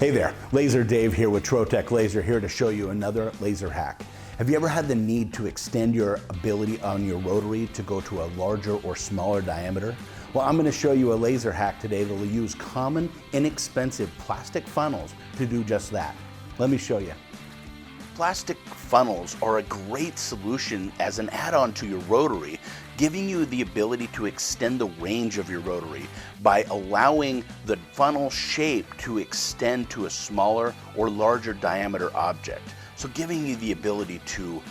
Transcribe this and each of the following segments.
Hey there, Laser Dave here with Trotec Laser, here to show you another laser hack. Have you ever had the need to extend your ability on your rotary to go to a larger or smaller diameter? Well, I'm going to show you a laser hack today that will use common, inexpensive plastic funnels to do just that. Let me show you. Plastic funnels are a great solution as an add-on to your rotary, giving you the ability to extend the range of your rotary by allowing the funnel shape to extend to a smaller or larger diameter object. So giving you the ability to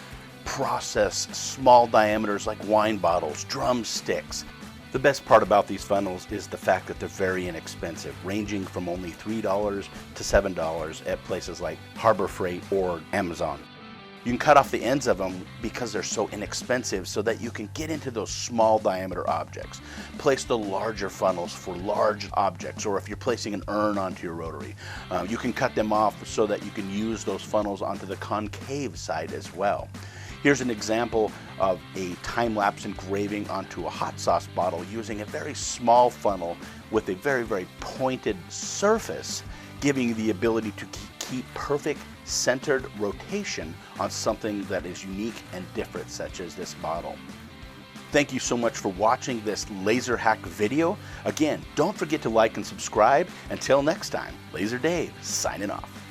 process small diameters like wine bottles, drumsticks. The best part about these funnels is the fact that they're very inexpensive, ranging from only $3 to $7 at places like Harbor Freight or Amazon. You can cut off the ends of them because they're so inexpensive so that you can get into those small diameter objects. Place the larger funnels for large objects, or if you're placing an urn onto your rotary, you can cut them off so that you can use those funnels onto the concave side as well. Here's an example of a time-lapse engraving onto a hot sauce bottle using a very small funnel with a very, very pointed surface, giving you the ability to keep perfect centered rotation on something that is unique and different, such as this bottle. Thank you so much for watching this laser hack video. Again, don't forget to like and subscribe. Until next time, Laser Dave signing off.